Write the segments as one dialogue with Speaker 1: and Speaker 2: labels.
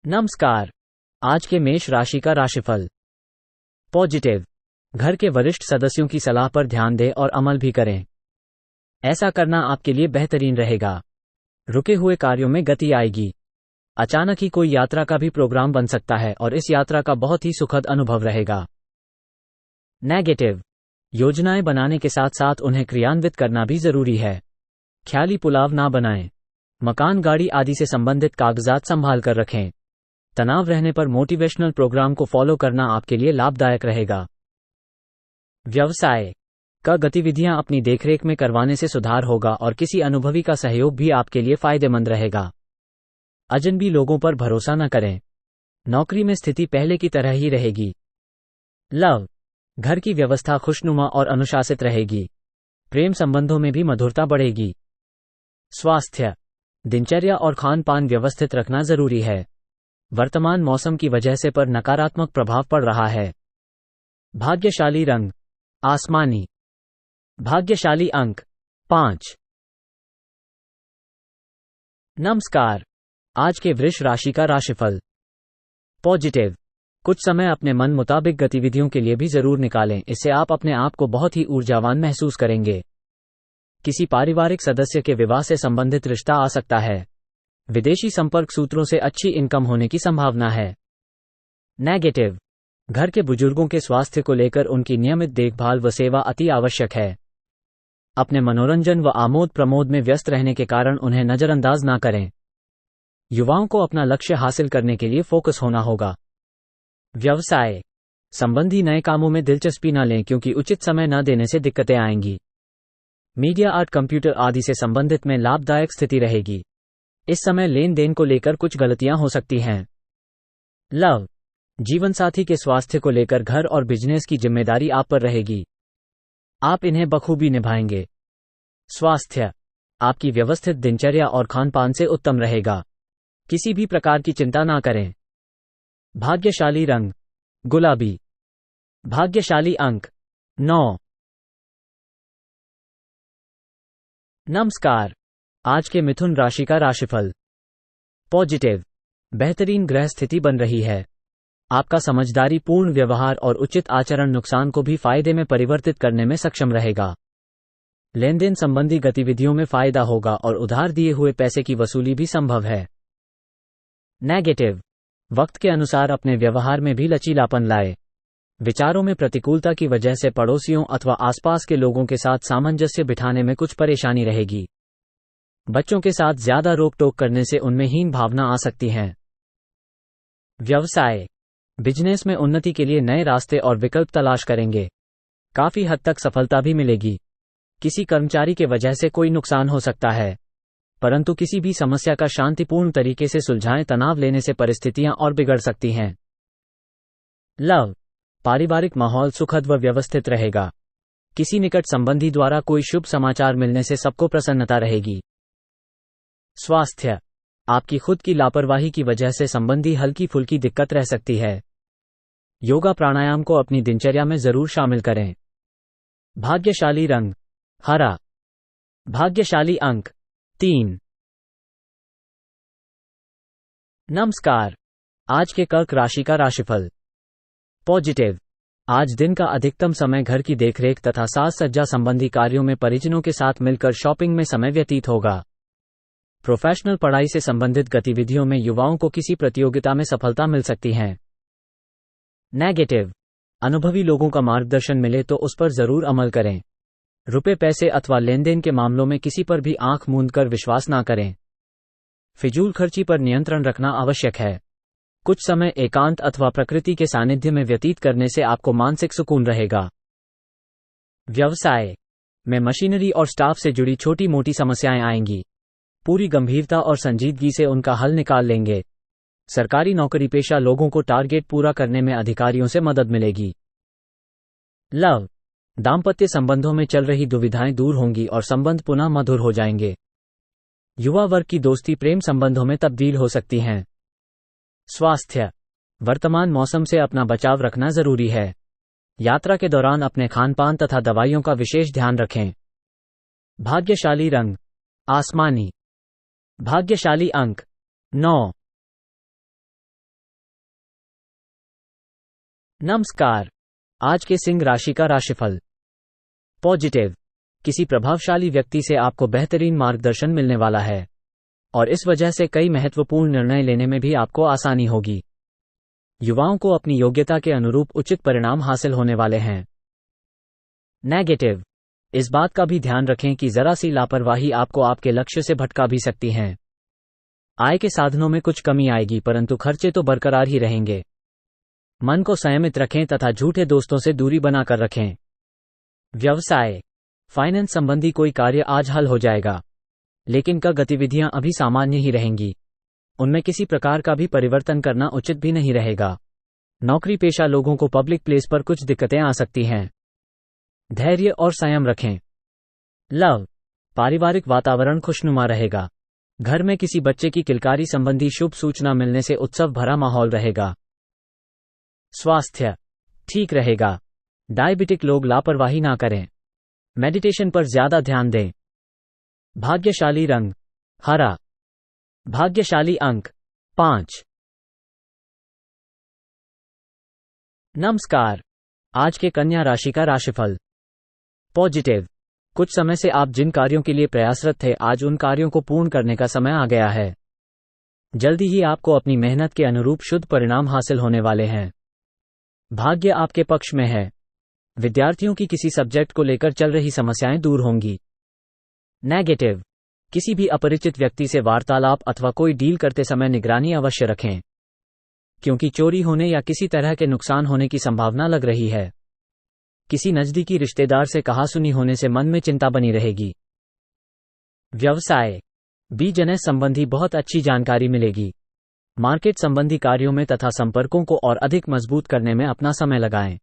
Speaker 1: नमस्कार। आज के मेष राशि का राशिफल। पॉजिटिव। घर के वरिष्ठ सदस्यों की सलाह पर ध्यान दें और अमल भी करें। ऐसा करना आपके लिए बेहतरीन रहेगा। रुके हुए कार्यों में गति आएगी। अचानक ही कोई यात्रा का भी प्रोग्राम बन सकता है और इस यात्रा का बहुत ही सुखद अनुभव रहेगा। नेगेटिव। योजनाएं बनाने के साथ साथ उन्हें क्रियान्वित करना भी जरूरी है। ख्याली पुलाव ना बनाएं। मकान, गाड़ी आदि से संबंधित कागजात संभाल कर रखें। तनाव रहने पर मोटिवेशनल प्रोग्राम को फॉलो करना आपके लिए लाभदायक रहेगा। व्यवसाय का गतिविधियां अपनी देखरेख में करवाने से सुधार होगा और किसी अनुभवी का सहयोग भी आपके लिए फायदेमंद रहेगा। अजनबी लोगों पर भरोसा न करें। नौकरी में स्थिति पहले की तरह ही रहेगी। लव। घर की व्यवस्था खुशनुमा और अनुशासित रहेगी। प्रेम संबंधों में भी मधुरता बढ़ेगी। स्वास्थ्य। दिनचर्या और खान पान व्यवस्थित रखना जरूरी है। वर्तमान मौसम की वजह से पर नकारात्मक प्रभाव पड़ रहा है। भाग्यशाली रंग आसमानी। भाग्यशाली अंक 5। नमस्कार। आज के वृष राशि का राशिफल। पॉजिटिव। कुछ समय अपने मन मुताबिक गतिविधियों के लिए भी जरूर निकालें। इससे आप अपने आप को बहुत ही ऊर्जावान महसूस करेंगे। किसी पारिवारिक सदस्य के विवाह से संबंधित रिश्ता आ सकता है। विदेशी संपर्क सूत्रों से अच्छी इनकम होने की संभावना है। नेगेटिव। घर के बुजुर्गों के स्वास्थ्य को लेकर उनकी नियमित देखभाल व सेवा अति आवश्यक है। अपने मनोरंजन व आमोद प्रमोद में व्यस्त रहने के कारण उन्हें नजरअंदाज ना करें। युवाओं को अपना लक्ष्य हासिल करने के लिए फोकस होना होगा। व्यवसाय संबंधी नए कामों में दिलचस्पी न लें, क्योंकि उचित समय न देने से दिक्कतें आएंगी। मीडिया, आर्ट, कंप्यूटर आदि से संबंधित में लाभदायक स्थिति रहेगी। इस समय लेन देन को लेकर कुछ गलतियां हो सकती हैं। लव। जीवनसाथी के स्वास्थ्य को लेकर घर और बिजनेस की जिम्मेदारी आप पर रहेगी। आप इन्हें बखूबी निभाएंगे। स्वास्थ्य आपकी व्यवस्थित दिनचर्या और खान पान से उत्तम रहेगा। किसी भी प्रकार की चिंता ना करें। भाग्यशाली रंग गुलाबी। भाग्यशाली अंक 9। नमस्कार। आज के मिथुन राशि का राशिफल। पॉजिटिव। बेहतरीन ग्रह स्थिति बन रही है। आपका समझदारी पूर्ण व्यवहार और उचित आचरण नुकसान को भी फायदे में परिवर्तित करने में सक्षम रहेगा। लेन देन संबंधी गतिविधियों में फायदा होगा और उधार दिए हुए पैसे की वसूली भी संभव है। नेगेटिव। वक्त के अनुसार अपने व्यवहार में भी लचीलापन लाए। विचारों में प्रतिकूलता की वजह से पड़ोसियों अथवा आसपास के लोगों के साथ सामंजस्य बिठाने में कुछ परेशानी रहेगी। बच्चों के साथ ज्यादा रोक टोक करने से उनमें हीन भावना आ सकती है। व्यवसाय बिजनेस में उन्नति के लिए नए रास्ते और विकल्प तलाश करेंगे। काफी हद तक सफलता भी मिलेगी। किसी कर्मचारी के वजह से कोई नुकसान हो सकता है, परंतु किसी भी समस्या का शांतिपूर्ण तरीके से सुलझाएं। तनाव लेने से परिस्थितियां और बिगड़ सकती हैं। लव। पारिवारिक माहौल सुखद व व्यवस्थित रहेगा। किसी निकट संबंधी द्वारा कोई शुभ समाचार मिलने से सबको प्रसन्नता रहेगी। स्वास्थ्य आपकी खुद की लापरवाही की वजह से संबंधी हल्की फुल्की दिक्कत रह सकती है। योगा प्राणायाम को अपनी दिनचर्या में जरूर शामिल करें। भाग्यशाली रंग हरा। भाग्यशाली अंक 3। नमस्कार। आज के कर्क राशि का राशिफल। पॉजिटिव। आज दिन का अधिकतम समय घर की देखरेख तथा साज सज्जा संबंधी कार्यों में परिजनों के साथ मिलकर शॉपिंग में समय व्यतीत होगा। प्रोफेशनल पढ़ाई से संबंधित गतिविधियों में युवाओं को किसी प्रतियोगिता में सफलता मिल सकती है। नेगेटिव। अनुभवी लोगों का मार्गदर्शन मिले तो उस पर जरूर अमल करें। रुपए पैसे अथवा लेनदेन के मामलों में किसी पर भी आंख मूंद कर विश्वास ना करें। फिजूल खर्ची पर नियंत्रण रखना आवश्यक है। कुछ समय एकांत अथवा प्रकृति के सानिध्य में व्यतीत करने से आपको मानसिक सुकून रहेगा। व्यवसाय में मशीनरी और स्टाफ से जुड़ी छोटी मोटी समस्याएं आएंगी। पूरी गंभीरता और संजीदगी से उनका हल निकाल लेंगे। सरकारी नौकरी पेशा लोगों को टारगेट पूरा करने में अधिकारियों से मदद मिलेगी। लव। दाम्पत्य संबंधों में चल रही दुविधाएं दूर होंगी और संबंध पुनः मधुर हो जाएंगे। युवा वर्ग की दोस्ती प्रेम संबंधों में तब्दील हो सकती हैं। स्वास्थ्य वर्तमान मौसम से अपना बचाव रखना जरूरी है। यात्रा के दौरान अपने खान पान तथा दवाइयों का विशेष ध्यान रखें। भाग्यशाली रंग आसमानी। भाग्यशाली अंक 9। नमस्कार। आज के सिंह राशि का राशिफल। पॉजिटिव। किसी प्रभावशाली व्यक्ति से आपको बेहतरीन मार्गदर्शन मिलने वाला है और इस वजह से कई महत्वपूर्ण निर्णय लेने में भी आपको आसानी होगी। युवाओं को अपनी योग्यता के अनुरूप उचित परिणाम हासिल होने वाले हैं। नेगेटिव। इस बात का भी ध्यान रखें कि जरा सी लापरवाही आपको आपके लक्ष्य से भटका भी सकती है। आय के साधनों में कुछ कमी आएगी, परंतु खर्चे तो बरकरार ही रहेंगे। मन को संयमित रखें तथा झूठे दोस्तों से दूरी बनाकर रखें। व्यवसाय। फाइनेंस संबंधी कोई कार्य आज हल हो जाएगा, लेकिन गतिविधियां अभी सामान्य ही रहेंगी। उनमें किसी प्रकार का भी परिवर्तन करना उचित भी नहीं रहेगा। नौकरी पेशा लोगों को पब्लिक प्लेस पर कुछ दिक्कतें आ सकती हैं। धैर्य और संयम रखें। लव। पारिवारिक वातावरण खुशनुमा रहेगा। घर में किसी बच्चे की किलकारी संबंधी शुभ सूचना मिलने से उत्सव भरा माहौल रहेगा। स्वास्थ्य ठीक रहेगा। डायबिटिक लोग लापरवाही ना करें। मेडिटेशन पर ज्यादा ध्यान दें। भाग्यशाली रंग हरा। भाग्यशाली अंक 5। नमस्कार। आज के कन्या राशि का राशिफल। पॉजिटिव। कुछ समय से आप जिन कार्यों के लिए प्रयासरत थे, आज उन कार्यों को पूर्ण करने का समय आ गया है। जल्दी ही आपको अपनी मेहनत के अनुरूप शुद्ध परिणाम हासिल होने वाले हैं। भाग्य आपके पक्ष में है। विद्यार्थियों की किसी सब्जेक्ट को लेकर चल रही समस्याएं दूर होंगी। नेगेटिव। किसी भी अपरिचित व्यक्ति से वार्तालाप अथवा कोई डील करते समय निगरानी अवश्य रखें, क्योंकि चोरी होने या किसी तरह के नुकसान होने की संभावना लग रही है। किसी नजदीकी रिश्तेदार से कहासुनी होने से मन में चिंता बनी रहेगी। व्यवसाय। बिजनेस संबंधी बहुत अच्छी जानकारी मिलेगी। मार्केट संबंधी कार्यों में तथा संपर्कों को और अधिक मजबूत करने में अपना समय लगाएं।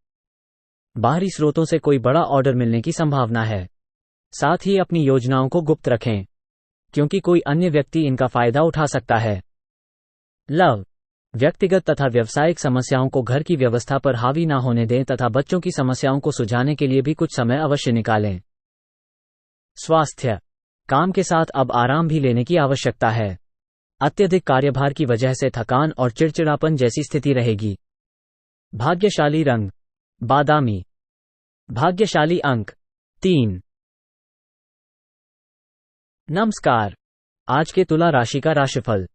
Speaker 1: बाहरी स्रोतों से कोई बड़ा ऑर्डर मिलने की संभावना है। साथ ही अपनी योजनाओं को गुप्त रखें, क्योंकि कोई अन्य व्यक्ति इनका फायदा उठा सकता है। लव। व्यक्तिगत तथा व्यावसायिक समस्याओं को घर की व्यवस्था पर हावी ना होने दें तथा बच्चों की समस्याओं को सुलझाने के लिए भी कुछ समय अवश्य निकालें। स्वास्थ्य। काम के साथ अब आराम भी लेने की आवश्यकता है। अत्यधिक कार्यभार की वजह से थकान और चिड़चिड़ापन जैसी स्थिति रहेगी। भाग्यशाली रंग बादामी। भाग्यशाली अंक 3। नमस्कार। आज के तुला राशि का राशिफल।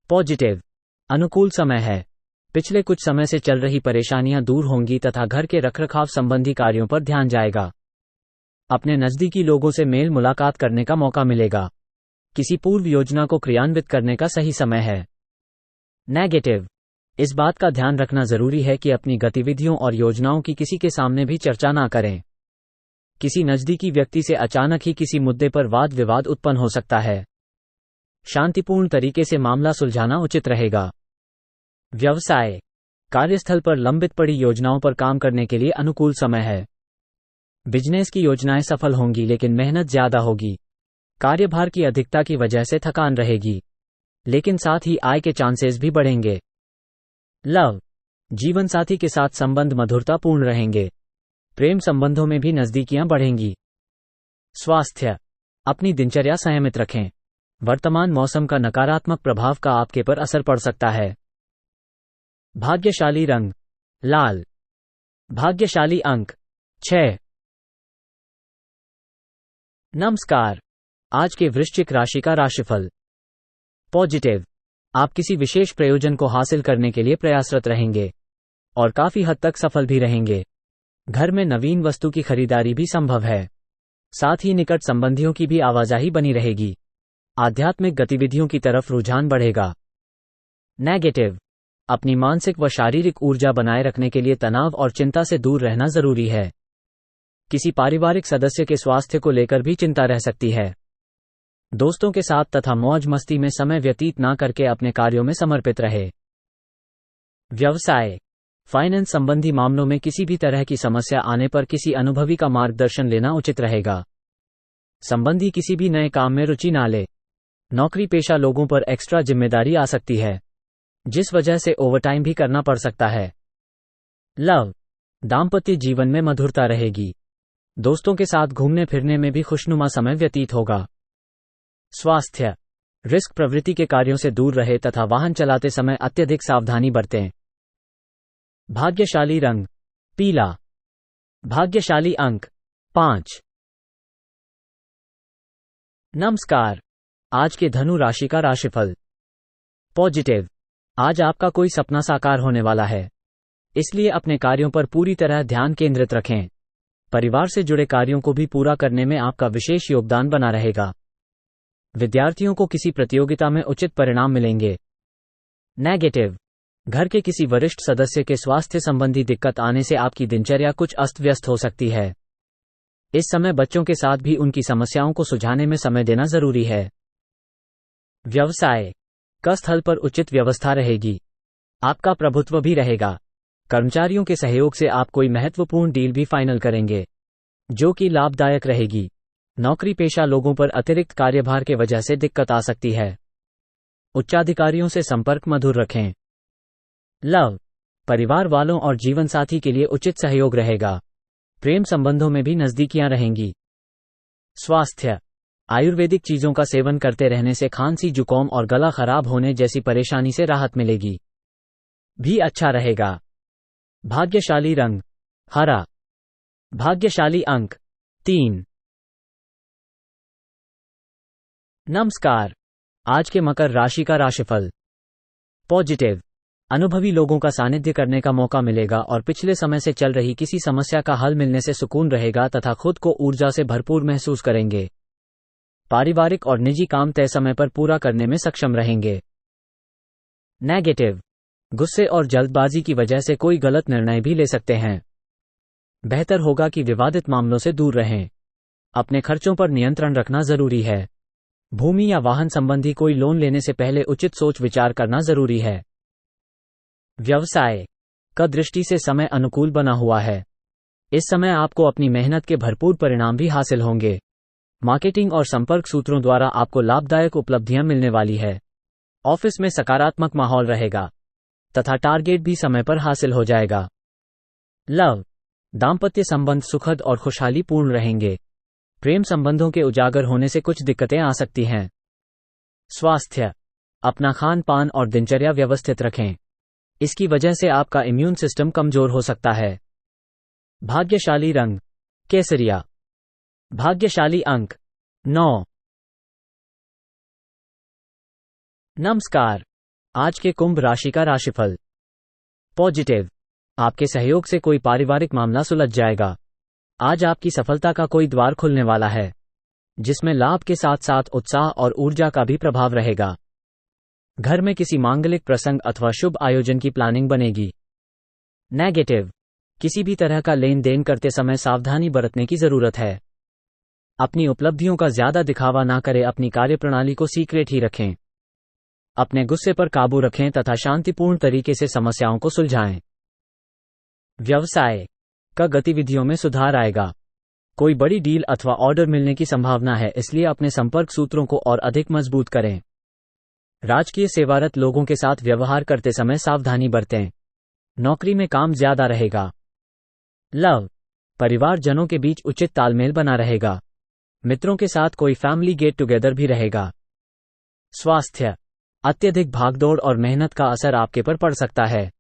Speaker 1: पॉजिटिव। अनुकूल समय है। पिछले कुछ समय से चल रही परेशानियां दूर होंगी तथा घर के रखरखाव संबंधी कार्यों पर ध्यान जाएगा। अपने नजदीकी लोगों से मेल मुलाकात करने का मौका मिलेगा। किसी पूर्व योजना को क्रियान्वित करने का सही समय है। नेगेटिव। इस बात का ध्यान रखना जरूरी है कि अपनी गतिविधियों और योजनाओं की किसी के सामने भी चर्चा ना करें। किसी नजदीकी व्यक्ति से अचानक ही किसी मुद्दे पर वाद विवाद उत्पन्न हो सकता है। शांतिपूर्ण तरीके से मामला सुलझाना उचित रहेगा। व्यवसाय। कार्यस्थल पर लंबित पड़ी योजनाओं पर काम करने के लिए अनुकूल समय है। बिजनेस की योजनाएं सफल होंगी, लेकिन मेहनत ज्यादा होगी। कार्यभार की अधिकता की वजह से थकान रहेगी, लेकिन साथ ही आय के चांसेस भी बढ़ेंगे। लव। जीवन साथी के साथ संबंध मधुरतापूर्ण रहेंगे। प्रेम संबंधों में भी नजदीकियां बढ़ेंगी। स्वास्थ्य। अपनी दिनचर्या संयमित रखें। वर्तमान मौसम का नकारात्मक प्रभाव का आपके पर असर पड़ सकता है। भाग्यशाली रंग लाल। भाग्यशाली अंक 6। नमस्कार। आज के वृश्चिक राशि का राशिफल। पॉजिटिव। आप किसी विशेष प्रयोजन को हासिल करने के लिए प्रयासरत रहेंगे और काफी हद तक सफल भी रहेंगे। घर में नवीन वस्तु की खरीदारी भी संभव है। साथ ही निकट संबंधियों की भी आवाजाही बनी रहेगी। आध्यात्मिक गतिविधियों की तरफ रुझान बढ़ेगा। नेगेटिव। अपनी मानसिक व शारीरिक ऊर्जा बनाए रखने के लिए तनाव और चिंता से दूर रहना जरूरी है। किसी पारिवारिक सदस्य के स्वास्थ्य को लेकर भी चिंता रह सकती है। दोस्तों के साथ तथा मौज मस्ती में समय व्यतीत ना करके अपने कार्यों में समर्पित रहे। व्यवसाय। फाइनेंस संबंधी मामलों में किसी भी तरह की समस्या आने पर किसी अनुभवी का मार्गदर्शन लेना उचित रहेगा। संबंधी किसी भी नए काम में रुचि ना ले। नौकरी पेशा लोगों पर एक्स्ट्रा जिम्मेदारी आ सकती है, जिस वजह से ओवरटाइम भी करना पड़ सकता है। लव। दाम्पत्य जीवन में मधुरता रहेगी। दोस्तों के साथ घूमने फिरने में भी खुशनुमा समय व्यतीत होगा। स्वास्थ्य। रिस्क प्रवृत्ति के कार्यों से दूर रहे तथा वाहन चलाते समय अत्यधिक सावधानी बरतें। भाग्यशाली रंग पीला। भाग्यशाली अंक 5। नमस्कार। आज के धनु राशि का राशिफल। पॉजिटिव। आज आपका कोई सपना साकार होने वाला है, इसलिए अपने कार्यों पर पूरी तरह ध्यान केंद्रित रखें। परिवार से जुड़े कार्यों को भी पूरा करने में आपका विशेष योगदान बना रहेगा। विद्यार्थियों को किसी प्रतियोगिता में उचित परिणाम मिलेंगे। नेगेटिव। घर के किसी वरिष्ठ सदस्य के स्वास्थ्य संबंधी दिक्कत आने से आपकी दिनचर्या कुछ अस्त व्यस्त हो सकती है। इस समय बच्चों के साथ भी उनकी समस्याओं को सुलझाने में समय देना जरूरी है। व्यवसाय। स्थल पर उचित व्यवस्था रहेगी। आपका प्रभुत्व भी रहेगा। कर्मचारियों के सहयोग से आप कोई महत्वपूर्ण डील भी फाइनल करेंगे, जो कि लाभदायक रहेगी। नौकरी पेशा लोगों पर अतिरिक्त कार्यभार के वजह से दिक्कत आ सकती है। उच्चाधिकारियों से संपर्क मधुर रखें। लव। परिवार वालों और जीवनसाथी के लिए उचित सहयोग रहेगा। प्रेम संबंधों में भी नजदीकियां रहेंगी। स्वास्थ्य। आयुर्वेदिक चीजों का सेवन करते रहने से खांसी, जुकाम और गला खराब होने जैसी परेशानी से राहत मिलेगी। भी अच्छा रहेगा। भाग्यशाली रंग हरा। भाग्यशाली अंक 3। नमस्कार। आज के मकर राशि का राशिफल। पॉजिटिव। अनुभवी लोगों का सानिध्य करने का मौका मिलेगा और पिछले समय से चल रही किसी समस्या का हल मिलने से सुकून रहेगा तथा खुद को ऊर्जा से भरपूर महसूस करेंगे। पारिवारिक और निजी काम तय समय पर पूरा करने में सक्षम रहेंगे। नेगेटिव। गुस्से और जल्दबाजी की वजह से कोई गलत निर्णय भी ले सकते हैं। बेहतर होगा कि विवादित मामलों से दूर रहें। अपने खर्चों पर नियंत्रण रखना जरूरी है। भूमि या वाहन संबंधी कोई लोन लेने से पहले उचित सोच विचार करना जरूरी है। व्यवसाय का दृष्टि से समय अनुकूल बना हुआ है। इस समय आपको अपनी मेहनत के भरपूर परिणाम भी हासिल होंगे। मार्केटिंग और संपर्क सूत्रों द्वारा आपको लाभदायक उपलब्धियां मिलने वाली है। ऑफिस में सकारात्मक माहौल रहेगा तथा टारगेट भी समय पर हासिल हो जाएगा। लव। दाम्पत्य संबंध सुखद और खुशहाली पूर्ण रहेंगे। प्रेम संबंधों के उजागर होने से कुछ दिक्कतें आ सकती हैं। स्वास्थ्य। अपना खान पान और दिनचर्या व्यवस्थित रखें। इसकी वजह से आपका इम्यून सिस्टम कमजोर हो सकता है। भाग्यशाली रंग केसरिया। भाग्यशाली अंक 9। नमस्कार। आज के कुंभ राशि का राशिफल। पॉजिटिव। आपके सहयोग से कोई पारिवारिक मामला सुलझ जाएगा। आज आपकी सफलता का कोई द्वार खुलने वाला है, जिसमें लाभ के साथ साथ उत्साह और ऊर्जा का भी प्रभाव रहेगा। घर में किसी मांगलिक प्रसंग अथवा शुभ आयोजन की प्लानिंग बनेगी। नेगेटिव। किसी भी तरह का लेन देन करते समय सावधानी बरतने की जरूरत है। अपनी उपलब्धियों का ज्यादा दिखावा ना करें। अपनी कार्यप्रणाली को सीक्रेट ही रखें। अपने गुस्से पर काबू रखें तथा शांतिपूर्ण तरीके से समस्याओं को सुलझाएं। व्यवसाय का गतिविधियों में सुधार आएगा। कोई बड़ी डील अथवा ऑर्डर मिलने की संभावना है, इसलिए अपने संपर्क सूत्रों को और अधिक मजबूत करें। राजकीय सेवारत लोगों के साथ व्यवहार करते समय सावधानी बरतें। नौकरी में काम ज्यादा रहेगा। लव। परिवारजनों के बीच उचित तालमेल बना रहेगा। मित्रों के साथ कोई फैमिली गेट टुगेदर भी रहेगा। स्वास्थ्य। अत्यधिक भागदौड़ और मेहनत का असर आपके पर पड़ सकता है।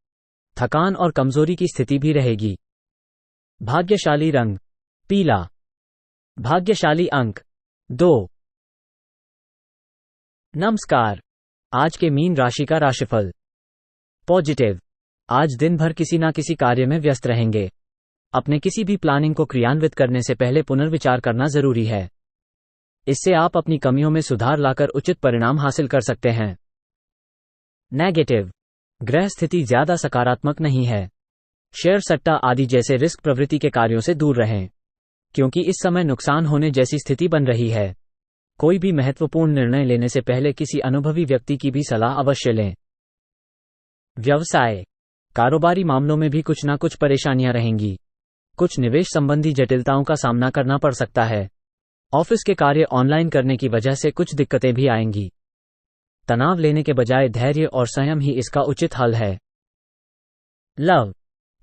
Speaker 1: थकान और कमजोरी की स्थिति भी रहेगी। भाग्यशाली रंग पीला। भाग्यशाली अंक 2। नमस्कार। आज के मीन राशि का राशिफल। पॉजिटिव। आज दिन भर किसी ना किसी कार्य में व्यस्त रहेंगे। अपने किसी भी प्लानिंग को क्रियान्वित करने से पहले पुनर्विचार करना जरूरी है। इससे आप अपनी कमियों में सुधार लाकर उचित परिणाम हासिल कर सकते हैं। नेगेटिव। ग्रह स्थिति ज्यादा सकारात्मक नहीं है। शेयर सट्टा आदि जैसे रिस्क प्रवृत्ति के कार्यों से दूर रहें, क्योंकि इस समय नुकसान होने जैसी स्थिति बन रही है। कोई भी महत्वपूर्ण निर्णय लेने से पहले किसी अनुभवी व्यक्ति की भी सलाह अवश्य लें। व्यवसाय। कारोबारी मामलों में भी कुछ ना कुछ परेशानियां रहेंगी। कुछ निवेश संबंधी जटिलताओं का सामना करना पड़ सकता है। ऑफिस के कार्य ऑनलाइन करने की वजह से कुछ दिक्कतें भी आएंगी। तनाव लेने के बजाय धैर्य और संयम ही इसका उचित हल है। लव।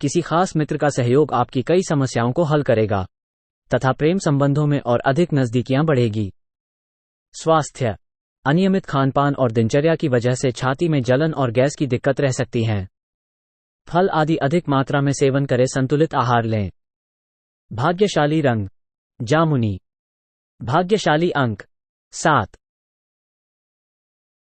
Speaker 1: किसी खास मित्र का सहयोग आपकी कई समस्याओं को हल करेगा तथा प्रेम संबंधों में और अधिक नजदीकियां बढ़ेगी। स्वास्थ्य। अनियमित खानपान और दिनचर्या की वजह से छाती में जलन और गैस की दिक्कत रह सकती है। फल आदि अधिक मात्रा में सेवन करें, संतुलित आहार लें। भाग्यशाली रंग जामुनी। भाग्यशाली अंक 7।